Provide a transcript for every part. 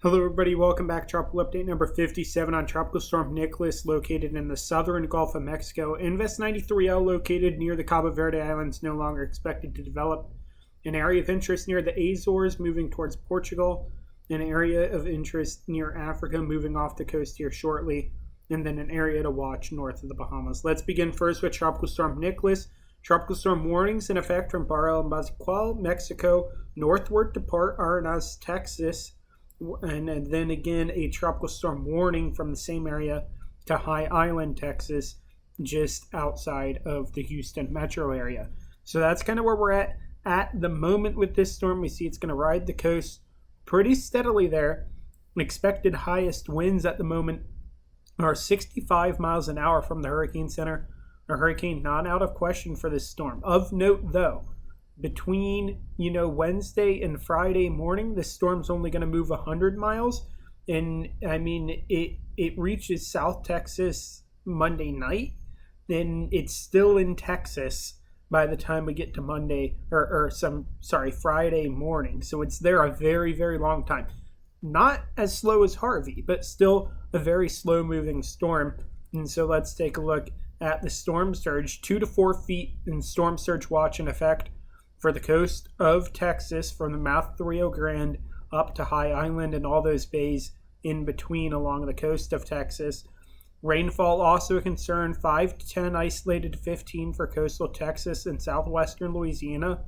Hello everybody, welcome back to Tropical Update number 57 on Tropical Storm Nicholas, located in the southern Gulf of Mexico. Invest 93L, located near the Cabo Verde Islands, no longer expected to develop. An area of interest near the Azores, moving towards Portugal. An area of interest near Africa, moving off the coast here shortly. And then an area to watch north of the Bahamas. Let's begin first with Tropical Storm Nicholas. Tropical storm warnings in effect from Barra and Mezquital, Mexico, northward depart Aransas, Texas. And then again, a tropical storm warning from the same area to High Island, Texas, just outside of the Houston metro area. So that's kind of where we're at the moment with this storm. We see it's going to ride the coast pretty steadily there. Expected highest winds at the moment are 65 miles an hour from the hurricane center. A hurricane not out of question for this storm. Of note, though, between Wednesday and Friday morning, the storm's only going to move 100 miles, and I mean it reaches South Texas Monday night, then it's still in Texas by the time we get to Friday morning. So it's there a very, very long time. Not as slow as Harvey, but still a very slow moving storm. And so let's take a look at the storm surge. 2 to 4 feet in storm surge watch in effect for the coast of Texas, from the mouth of the Rio Grande up to High Island and all those bays in between along the coast of Texas. Rainfall also a concern, 5 to 10 isolated to 15 for coastal Texas and southwestern Louisiana.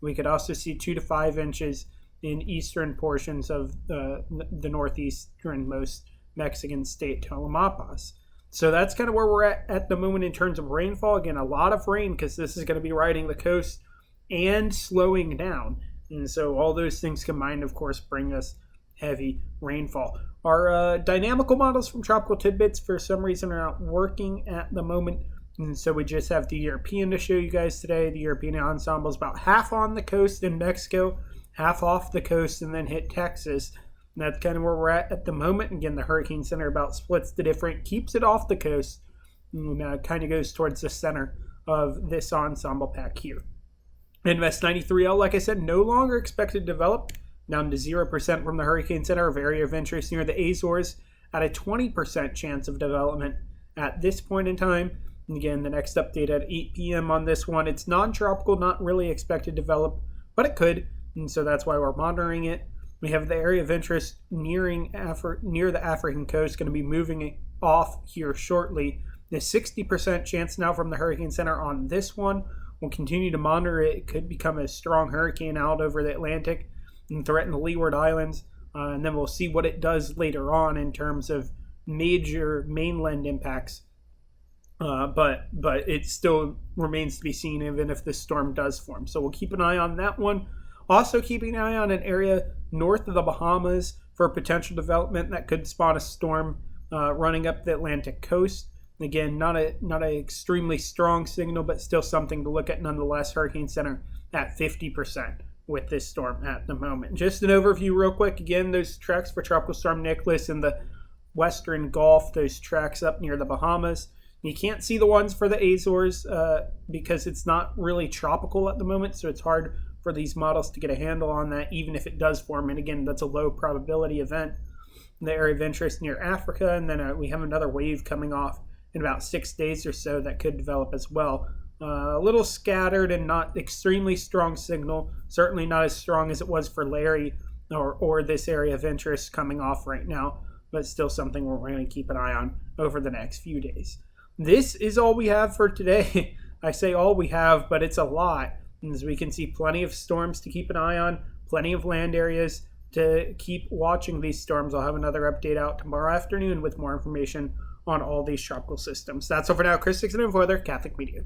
We could also see 2 to 5 inches in eastern portions of the northeasternmost Mexican state, Tamaulipas. So that's kind of where we're at the moment in terms of rainfall. Again, a lot of rain because this is going to be riding the coast and slowing down. And so all those things combined, of course, bring us heavy rainfall. Our dynamical models from Tropical Tidbits, for some reason, are not working at the moment. And so we just have the European to show you guys today. The European ensemble is about half on the coast in Mexico, half off the coast, and then hit Texas. And that's kind of where we're at the moment. Again, the Hurricane Center about splits the different, keeps it off the coast, and kind of goes towards the center of this ensemble pack here. Invest 93L, like I said, no longer expected to develop, down to 0% from the Hurricane Center of area of interest near the Azores, at a 20% chance of development at this point in time. And again, the next update at 8 p.m. on this one. It's non-tropical, not really expected to develop, but it could, and so that's why we're monitoring it. We have the area of interest near the African coast, going to be moving off here shortly. The 60% chance now from the Hurricane Center on this one. We'll continue to monitor it. It could become a strong hurricane out over the Atlantic and threaten the Leeward Islands. And then we'll see what it does later on in terms of major mainland impacts. But it still remains to be seen even if this storm does form. So we'll keep an eye on that one. Also keeping an eye on an area north of the Bahamas for potential development that could spawn a storm running up the Atlantic coast. Again, not a extremely strong signal, but still something to look at nonetheless. Hurricane Center at 50% with this storm at the moment. Just an overview real quick. Again, those tracks for Tropical Storm Nicholas in the western Gulf, those tracks up near the Bahamas. You can't see the ones for the Azores because it's not really tropical at the moment, so it's hard for these models to get a handle on that, even if it does form. And again, that's a low probability event. The area of interest near Africa, and then we have another wave coming off in about 6 days or so that could develop as well. A little scattered and not extremely strong signal, certainly not as strong as it was for Larry or this area of interest coming off right now, but still something we're going to keep an eye on over the next few days. This is all we have for today. I say all we have, but it's a lot. And as we can see, plenty of storms to keep an eye on, plenty of land areas to keep watching these storms. I'll have another update out tomorrow afternoon with more information on all these tropical systems. That's all for now. Chris Dixon and for other Catholic Media.